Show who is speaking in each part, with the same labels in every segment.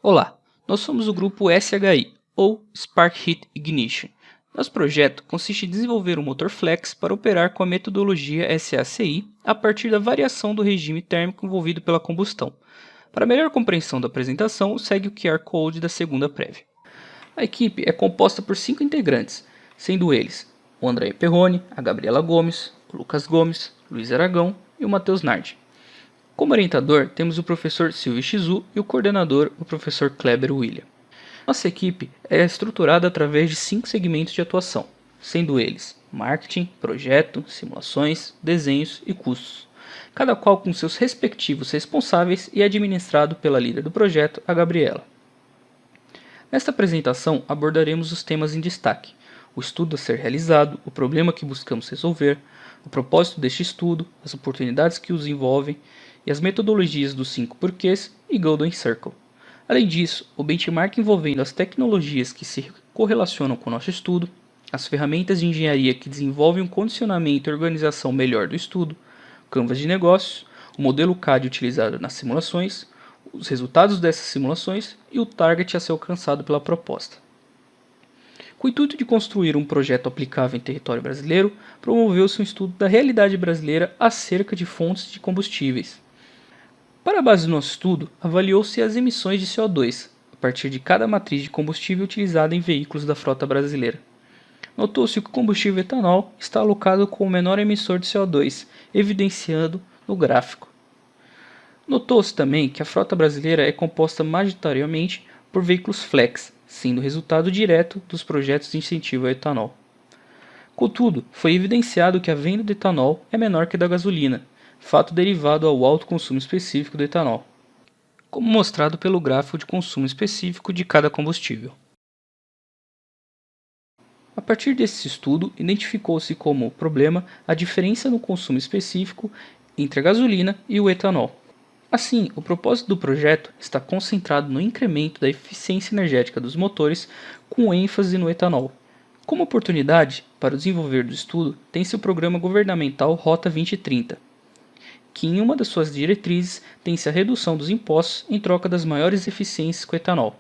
Speaker 1: Olá, nós somos o grupo SHI, ou Spark Heat Ignition. Nosso projeto consiste em desenvolver um motor flex para operar com a metodologia SACI a partir da variação do regime térmico envolvido pela combustão. Para melhor compreensão da apresentação, segue o QR Code da segunda prévia. A equipe é composta por 5 integrantes, sendo eles o André Perrone, a Gabriela Gomes, o Lucas Gomes, o Luiz Aragão e o Matheus Nardi. Como orientador, temos o professor Silvio Shizu e o coordenador, o professor Kleber William. Nossa equipe é estruturada através de 5 segmentos de atuação, sendo eles marketing, projeto, simulações, desenhos e custos, cada qual com seus respectivos responsáveis e administrado pela líder do projeto, a Gabriela. Nesta apresentação abordaremos os temas em destaque, o estudo a ser realizado, o problema que buscamos resolver, o propósito deste estudo, as oportunidades que os envolvem e as metodologias dos 5 porquês e Golden Circle. Além disso, o benchmark envolvendo as tecnologias que se correlacionam com o nosso estudo, as ferramentas de engenharia que desenvolvem um condicionamento e organização melhor do estudo, o canvas de negócios, o modelo CAD utilizado nas simulações, os resultados dessas simulações e o target a ser alcançado pela proposta. Com o intuito de construir um projeto aplicável em território brasileiro, promoveu-se um estudo da realidade brasileira acerca de fontes de combustíveis. Para a base do nosso estudo, avaliou-se as emissões de CO2, a partir de cada matriz de combustível utilizada em veículos da frota brasileira. Notou-se que o combustível etanol está alocado como o menor emissor de CO2, evidenciando no gráfico. Notou-se também que a frota brasileira é composta majoritariamente por veículos flex, sendo resultado direto dos projetos de incentivo ao etanol. Contudo, foi evidenciado que a venda do etanol é menor que a da gasolina, fato derivado ao alto consumo específico do etanol, como mostrado pelo gráfico de consumo específico de cada combustível. A partir desse estudo, identificou-se como problema a diferença no consumo específico entre a gasolina e o etanol. Assim, o propósito do projeto está concentrado no incremento da eficiência energética dos motores, com ênfase no etanol. Como oportunidade para o desenvolver do estudo, tem-se o programa governamental Rota 2030, que em uma das suas diretrizes tem-se a redução dos impostos em troca das maiores eficiências com o etanol.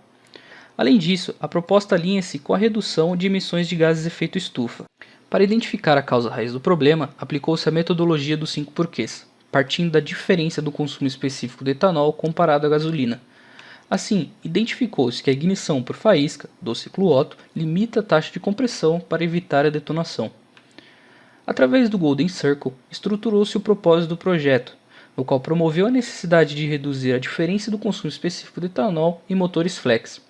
Speaker 1: Além disso, a proposta alinha-se com a redução de emissões de gases de efeito estufa. Para identificar a causa raiz do problema, aplicou-se a metodologia dos 5 porquês, partindo da diferença do consumo específico do etanol comparado à gasolina. Assim, identificou-se que a ignição por faísca do ciclo Otto limita a taxa de compressão para evitar a detonação. Através do Golden Circle, estruturou-se o propósito do projeto, no qual promoveu a necessidade de reduzir a diferença do consumo específico de etanol em motores flex.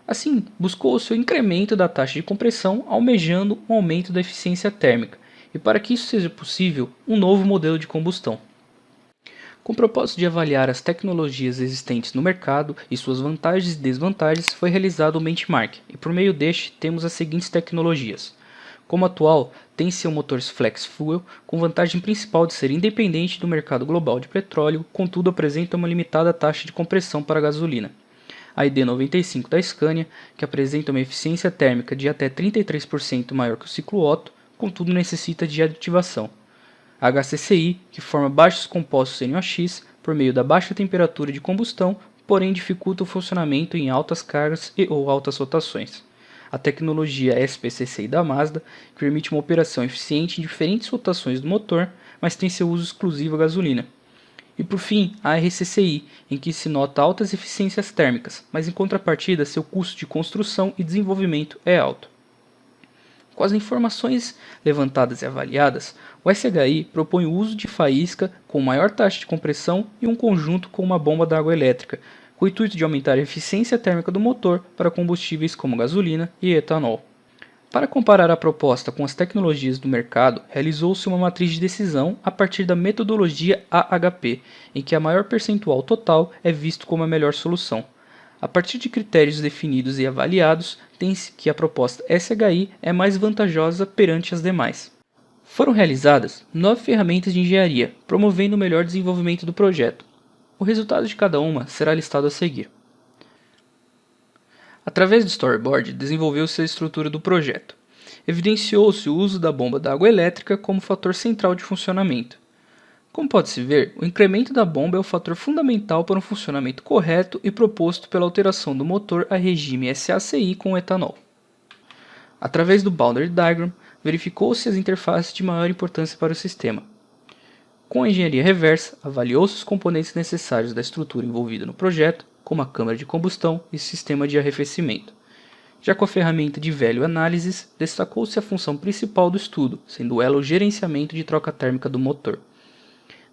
Speaker 1: Assim, buscou-se o incremento da taxa de compressão, almejando um aumento da eficiência térmica, e para que isso seja possível, um novo modelo de combustão. Com o propósito de avaliar as tecnologias existentes no mercado e suas vantagens e desvantagens, foi realizado um benchmark, e por meio deste temos as seguintes tecnologias. Como atual, tem-se um motor flex fuel, com vantagem principal de ser independente do mercado global de petróleo, contudo apresenta uma limitada taxa de compressão para a gasolina. A ID95 da Scania, que apresenta uma eficiência térmica de até 33% maior que o ciclo Otto, contudo necessita de aditivação. A HCCI, que forma baixos compostos NOx por meio da baixa temperatura de combustão, porém dificulta o funcionamento em altas cargas e ou altas rotações. A tecnologia SPCCI da Mazda, que permite uma operação eficiente em diferentes rotações do motor, mas tem seu uso exclusivo a gasolina. E por fim, a RCCI, em que se nota altas eficiências térmicas, mas em contrapartida seu custo de construção e desenvolvimento é alto. Com as informações levantadas e avaliadas, o SHI propõe o uso de faísca com maior taxa de compressão e um conjunto com uma bomba d'água elétrica, com o intuito de aumentar a eficiência térmica do motor para combustíveis como gasolina e etanol. Para comparar a proposta com as tecnologias do mercado, realizou-se uma matriz de decisão a partir da metodologia AHP, em que a maior percentual total é visto como a melhor solução. A partir de critérios definidos e avaliados, tem-se que a proposta SHI é mais vantajosa perante as demais. Foram realizadas 9 ferramentas de engenharia, promovendo o melhor desenvolvimento do projeto. O resultado de cada uma será listado a seguir. Através do storyboard, desenvolveu-se a estrutura do projeto. Evidenciou-se o uso da bomba d'água elétrica como fator central de funcionamento. Como pode-se ver, o incremento da bomba é o fator fundamental para um funcionamento correto e proposto pela alteração do motor a regime SACI com etanol. Através do Boundary Diagram, verificou-se as interfaces de maior importância para o sistema. Com a engenharia reversa, avaliou-se os componentes necessários da estrutura envolvida no projeto, como a câmara de combustão e sistema de arrefecimento. Já com a ferramenta de Value Analysis, destacou-se a função principal do estudo, sendo ela o gerenciamento de troca térmica do motor.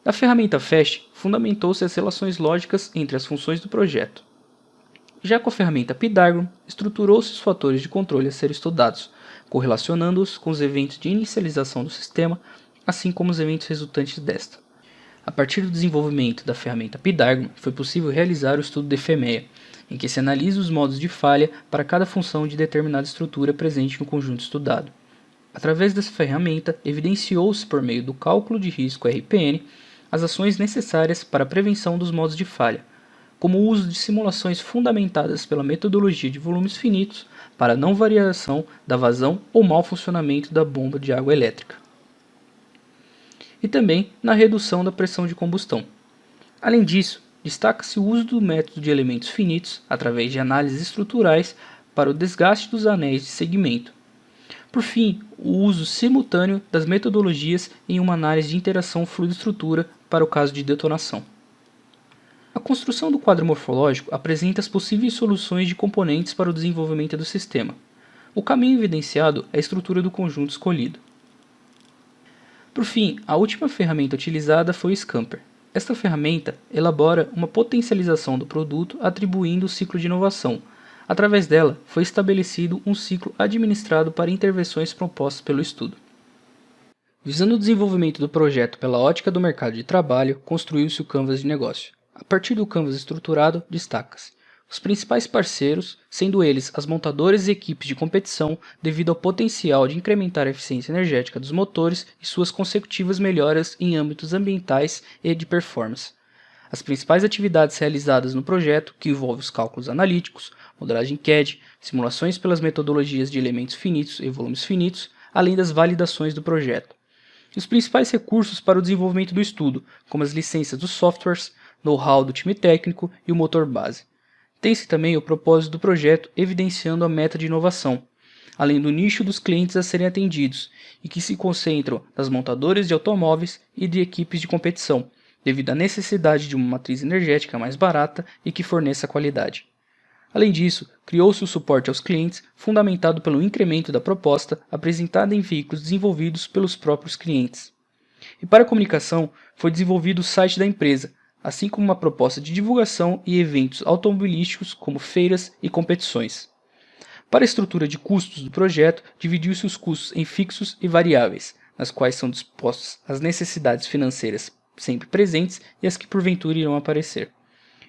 Speaker 1: Na ferramenta FAST, fundamentou-se as relações lógicas entre as funções do projeto. Já com a ferramenta P-Diagram, estruturou-se os fatores de controle a serem estudados, correlacionando-os com os eventos de inicialização do sistema, assim como os eventos resultantes desta. A partir do desenvolvimento da ferramenta P-Diagram, foi possível realizar o estudo de FEMEA, em que se analisa os modos de falha para cada função de determinada estrutura presente no conjunto estudado. Através dessa ferramenta, evidenciou-se por meio do cálculo de risco RPN as ações necessárias para a prevenção dos modos de falha, como o uso de simulações fundamentadas pela metodologia de volumes finitos para a não variação da vazão ou mau funcionamento da bomba de água elétrica. E também na redução da pressão de combustão. Além disso, destaca-se o uso do método de elementos finitos através de análises estruturais para o desgaste dos anéis de segmento. Por fim, o uso simultâneo das metodologias em uma análise de interação fluido-estrutura para o caso de detonação. A construção do quadro morfológico apresenta as possíveis soluções de componentes para o desenvolvimento do sistema. O caminho evidenciado é a estrutura do conjunto escolhido. Por fim, a última ferramenta utilizada foi o Scamper. Esta ferramenta elabora uma potencialização do produto atribuindo o ciclo de inovação. Através dela, foi estabelecido um ciclo administrado para intervenções propostas pelo estudo. Visando o desenvolvimento do projeto pela ótica do mercado de trabalho, construiu-se o Canvas de negócio. A partir do Canvas estruturado, destaca-se os principais parceiros, sendo eles as montadoras e equipes de competição, devido ao potencial de incrementar a eficiência energética dos motores e suas consecutivas melhoras em âmbitos ambientais e de performance. As principais atividades realizadas no projeto, que envolvem os cálculos analíticos, modelagem CAD, simulações pelas metodologias de elementos finitos e volumes finitos, além das validações do projeto. E os principais recursos para o desenvolvimento do estudo, como as licenças dos softwares, know-how do time técnico e o motor base. Tem-se também o propósito do projeto evidenciando a meta de inovação, além do nicho dos clientes a serem atendidos, e que se concentram nas montadoras de automóveis e de equipes de competição, devido à necessidade de uma matriz energética mais barata e que forneça qualidade. Além disso, criou-se o suporte aos clientes, fundamentado pelo incremento da proposta apresentada em veículos desenvolvidos pelos próprios clientes. E para a comunicação, foi desenvolvido o site da empresa, assim como uma proposta de divulgação e eventos automobilísticos como feiras e competições. Para a estrutura de custos do projeto, dividiu-se os custos em fixos e variáveis, nas quais são dispostas as necessidades financeiras sempre presentes e as que porventura irão aparecer.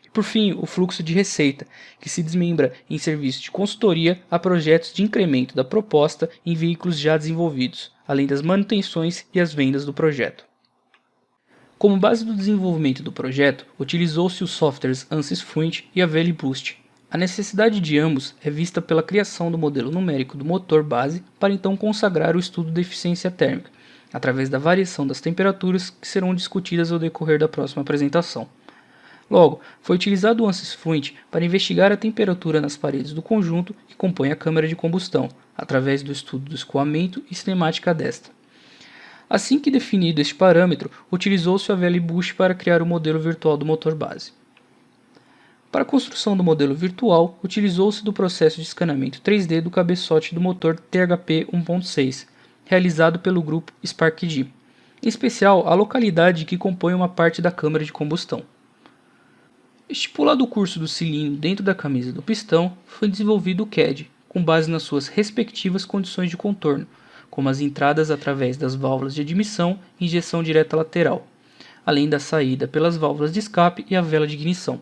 Speaker 1: E por fim, o fluxo de receita, que se desmembra em serviços de consultoria a projetos de incremento da proposta em veículos já desenvolvidos, além das manutenções e as vendas do projeto. Como base do desenvolvimento do projeto, utilizou-se os softwares ANSYS Fluent e a Valley Boost. A necessidade de ambos é vista pela criação do modelo numérico do motor base para então consagrar o estudo da eficiência térmica, através da variação das temperaturas que serão discutidas ao decorrer da próxima apresentação. Logo, foi utilizado o ANSYS Fluent para investigar a temperatura nas paredes do conjunto que compõe a câmara de combustão, através do estudo do escoamento e cinemática desta. Assim que definido este parâmetro, utilizou-se a Valley Boost para criar o modelo virtual do motor base. Para a construção do modelo virtual, utilizou-se do processo de escaneamento 3D do cabeçote do motor THP 1.6, realizado pelo grupo SparkG, em especial a localidade que compõe uma parte da câmara de combustão. Estipulado o curso do cilindro dentro da camisa do pistão, foi desenvolvido o CAD, com base nas suas respectivas condições de contorno, como as entradas através das válvulas de admissão e injeção direta lateral, além da saída pelas válvulas de escape e a vela de ignição.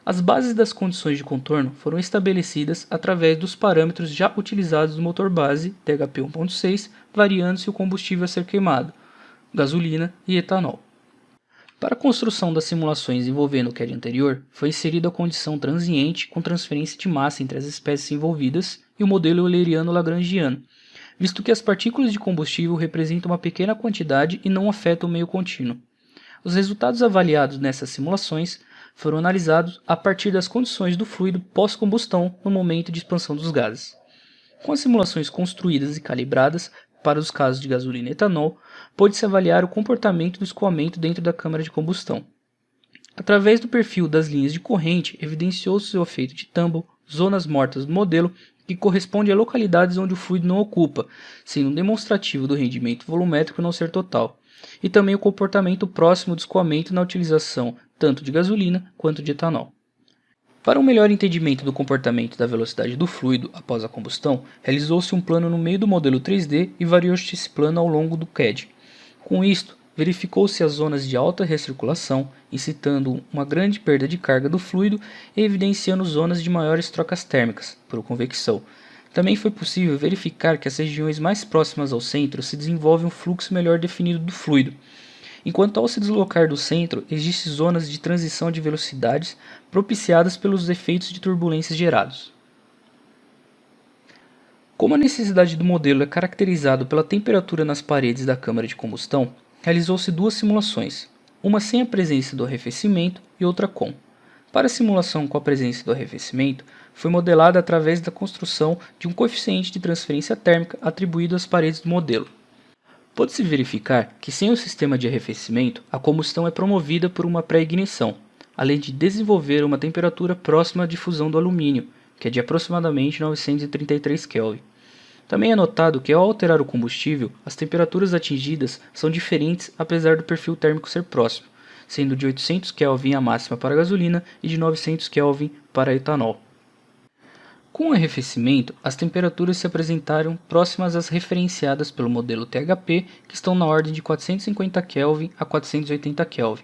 Speaker 1: As bases das condições de contorno foram estabelecidas através dos parâmetros já utilizados no motor base THP 1.6, variando-se o combustível a ser queimado, gasolina e etanol. Para a construção das simulações envolvendo o CAD anterior, foi inserida a condição transiente com transferência de massa entre as espécies envolvidas e o modelo euleriano-lagrangiano, visto que as partículas de combustível representam uma pequena quantidade e não afetam o meio contínuo. Os resultados avaliados nessas simulações foram analisados a partir das condições do fluido pós-combustão no momento de expansão dos gases. Com as simulações construídas e calibradas para os casos de gasolina e etanol, pôde-se avaliar o comportamento do escoamento dentro da câmara de combustão. Através do perfil das linhas de corrente, evidenciou-se o efeito de Tumble, zonas mortas do modelo, que corresponde a localidades onde o fluido não ocupa, sendo um demonstrativo do rendimento volumétrico não ser total, e também o comportamento próximo do escoamento na utilização tanto de gasolina quanto de etanol. Para um melhor entendimento do comportamento da velocidade do fluido após a combustão, realizou-se um plano no meio do modelo 3D e variou-se esse plano ao longo do CAD. Com isto, verificou-se as zonas de alta recirculação, incitando uma grande perda de carga do fluido e evidenciando zonas de maiores trocas térmicas, por convecção. Também foi possível verificar que as regiões mais próximas ao centro se desenvolve um fluxo melhor definido do fluido, enquanto ao se deslocar do centro, existem zonas de transição de velocidades propiciadas pelos efeitos de turbulências gerados. Como a necessidade do modelo é caracterizado pela temperatura nas paredes da câmara de combustão, realizou-se duas simulações, uma sem a presença do arrefecimento e outra com. Para a simulação com a presença do arrefecimento, foi modelada através da construção de um coeficiente de transferência térmica atribuído às paredes do modelo. Pode-se verificar que sem o sistema de arrefecimento, a combustão é promovida por uma pré-ignição, além de desenvolver uma temperatura próxima à difusão do alumínio, que é de aproximadamente 933 Kelvin. Também é notado que ao alterar o combustível, as temperaturas atingidas são diferentes apesar do perfil térmico ser próximo, sendo de 800 Kelvin a máxima para a gasolina e de 900 Kelvin para etanol. Com o arrefecimento, as temperaturas se apresentaram próximas às referenciadas pelo modelo THP, que estão na ordem de 450 Kelvin a 480 Kelvin.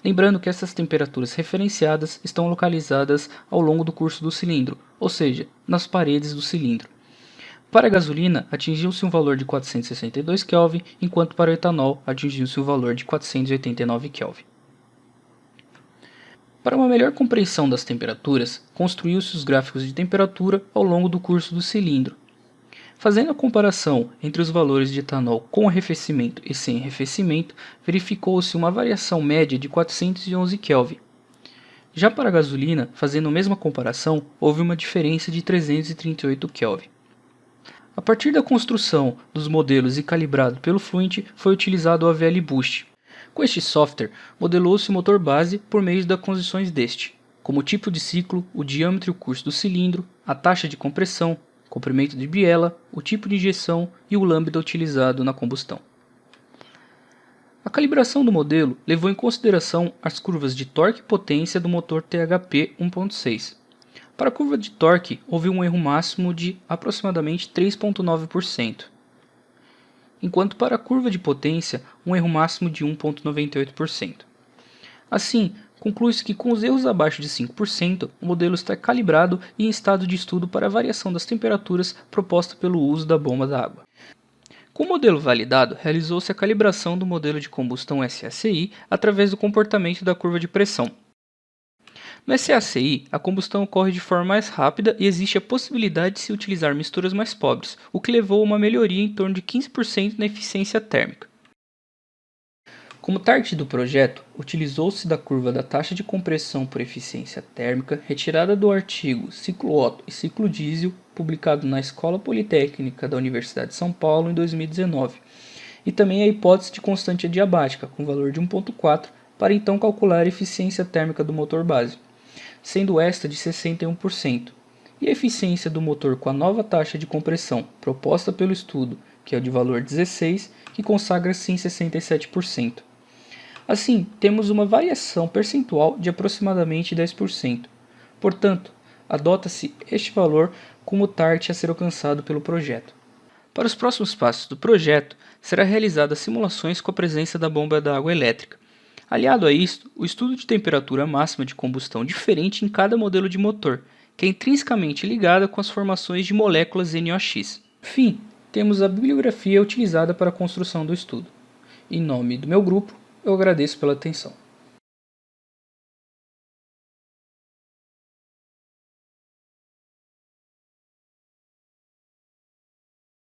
Speaker 1: Lembrando que essas temperaturas referenciadas estão localizadas ao longo do curso do cilindro, ou seja, nas paredes do cilindro. Para a gasolina, atingiu-se um valor de 462 Kelvin, enquanto para o etanol atingiu-se o valor de 489 Kelvin. Para uma melhor compreensão das temperaturas, construiu-se os gráficos de temperatura ao longo do curso do cilindro. Fazendo a comparação entre os valores de etanol com arrefecimento e sem arrefecimento, verificou-se uma variação média de 411 Kelvin. Já para a gasolina, fazendo a mesma comparação, houve uma diferença de 338 Kelvin. A partir da construção dos modelos e calibrado pelo Fluent, foi utilizado o AVL Boost. Com este software, modelou-se o motor base por meio das condições deste, como o tipo de ciclo, o diâmetro e o curso do cilindro, a taxa de compressão, comprimento de biela, o tipo de injeção e o lambda utilizado na combustão. A calibração do modelo levou em consideração as curvas de torque e potência do motor THP 1.6. Para a curva de torque, houve um erro máximo de aproximadamente 3,9%, enquanto para a curva de potência, um erro máximo de 1,98%. Assim, conclui-se que com os erros abaixo de 5%, o modelo está calibrado e em estado de estudo para a variação das temperaturas proposta pelo uso da bomba d'água. Com o modelo validado, realizou-se a calibração do modelo de combustão SACI através do comportamento da curva de pressão. No SACI, a combustão ocorre de forma mais rápida e existe a possibilidade de se utilizar misturas mais pobres, o que levou a uma melhoria em torno de 15% na eficiência térmica. Como target do projeto, utilizou-se da curva da taxa de compressão por eficiência térmica retirada do artigo Ciclo Otto e Ciclo Diesel, publicado na Escola Politécnica da Universidade de São Paulo em 2019, e também a hipótese de constante adiabática, com valor de 1,4, para então calcular a eficiência térmica do motor base, sendo esta de 61%, e a eficiência do motor com a nova taxa de compressão proposta pelo estudo, que é de valor 16, que consagra-se em 67%. Assim, temos uma variação percentual de aproximadamente 10%. Portanto, adota-se este valor como target a ser alcançado pelo projeto. Para os próximos passos do projeto, será realizada simulações com a presença da bomba d'água elétrica. Aliado a isto, o estudo de temperatura máxima de combustão diferente em cada modelo de motor, que é intrinsecamente ligada com as formações de moléculas NOx. Fim, temos a bibliografia utilizada para a construção do estudo. Em nome do meu grupo, eu agradeço pela atenção.